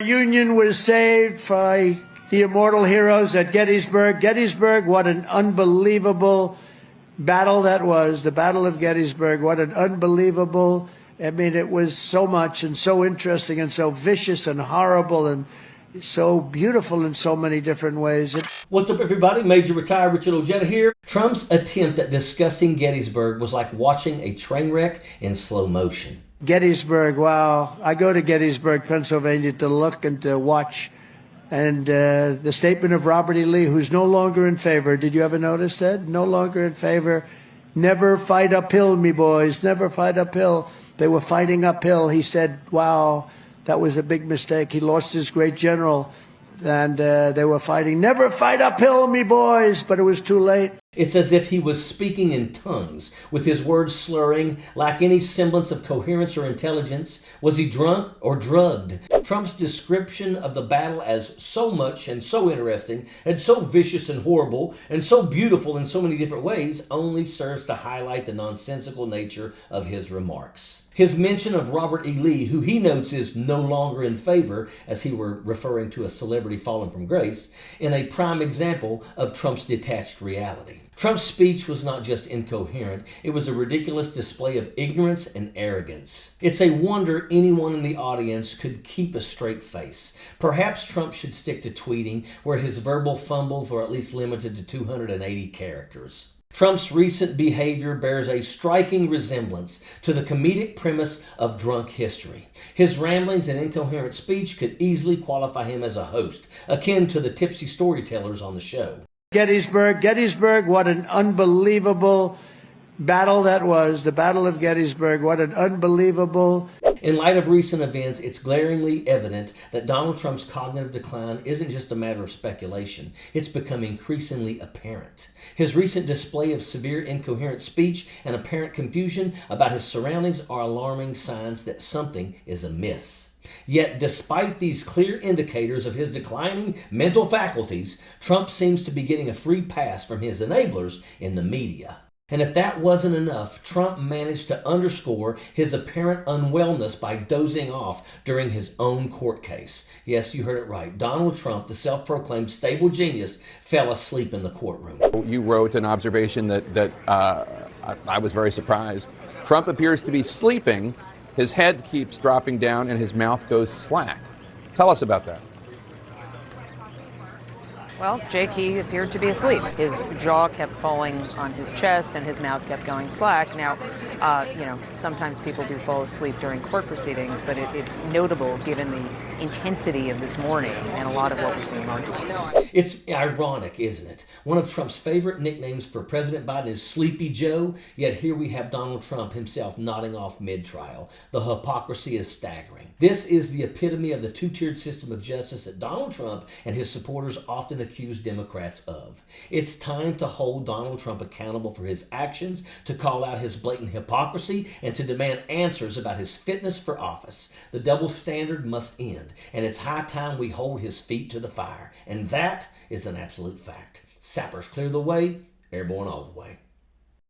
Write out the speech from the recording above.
Union was saved by the immortal heroes at Gettysburg. Gettysburg, what an unbelievable battle that was, the Battle of Gettysburg. What an unbelievable, I mean, it was so much and so interesting and so vicious and horrible and so beautiful in so many different ways. What's up, everybody? Major Retired Richard Ojeda here. Trump's attempt at discussing Gettysburg was like watching a train wreck in slow motion. Gettysburg, wow. I go to Gettysburg, Pennsylvania to look and to watch. And the statement of Robert E. Lee, who's no longer in favor. Did you ever notice that? No longer in favor. Never fight uphill, me boys. Never fight uphill. They were fighting uphill. He said, wow, that was a big mistake. He lost his great general. And they were fighting. Never fight uphill, me boys. But it was too late. It's as if he was speaking in tongues, with his words slurring, lack any semblance of coherence or intelligence. Was he drunk or drugged? Trump's description of the battle as so much and so interesting and so vicious and horrible and so beautiful in so many different ways only serves to highlight the nonsensical nature of his remarks. His mention of Robert E. Lee, who he notes is no longer in favor, as he were referring to a celebrity fallen from grace, in a prime example of Trump's detached reality. Trump's speech was not just incoherent, it was a ridiculous display of ignorance and arrogance. It's a wonder anyone in the audience could keep a straight face. Perhaps Trump should stick to tweeting, where his verbal fumbles are at least limited to 280 characters. Trump's recent behavior bears a striking resemblance to the comedic premise of drunk history. His ramblings and incoherent speech could easily qualify him as a host, akin to the tipsy storytellers on the show. Gettysburg, what an unbelievable battle that was, the Battle of Gettysburg. What an unbelievable... In light of recent events, it's glaringly evident that Donald Trump's cognitive decline isn't just a matter of speculation. It's become increasingly apparent. His recent display of severe incoherent speech and apparent confusion about his surroundings are alarming signs that something is amiss. Yet, despite these clear indicators of his declining mental faculties, Trump seems to be getting a free pass from his enablers in the media. And if that wasn't enough, Trump managed to underscore his apparent unwellness by dozing off during his own court case. Yes, you heard it right. Donald Trump, the self-proclaimed stable genius, fell asleep in the courtroom. You wrote an observation that I was very surprised. Trump appears to be sleeping. His head keeps dropping down and his mouth goes slack. Tell us about that. Well, Jake, he appeared to be asleep. His jaw kept falling on his chest and his mouth kept going slack. Now, sometimes people do fall asleep during court proceedings, but it's notable given the intensity of this morning and a lot of what was being argued. It's ironic, isn't it? One of Trump's favorite nicknames for President Biden is Sleepy Joe, yet here we have Donald Trump himself nodding off mid-trial. The hypocrisy is staggering. This is the epitome of the two-tiered system of justice that Donald Trump and his supporters often accuse Democrats of. It's time to hold Donald Trump accountable for his actions, to call out his blatant hypocrisy, and to demand answers about his fitness for office. The double standard must end, and it's high time we hold his feet to the fire. And that is an absolute fact. Sappers clear the way, airborne all the way.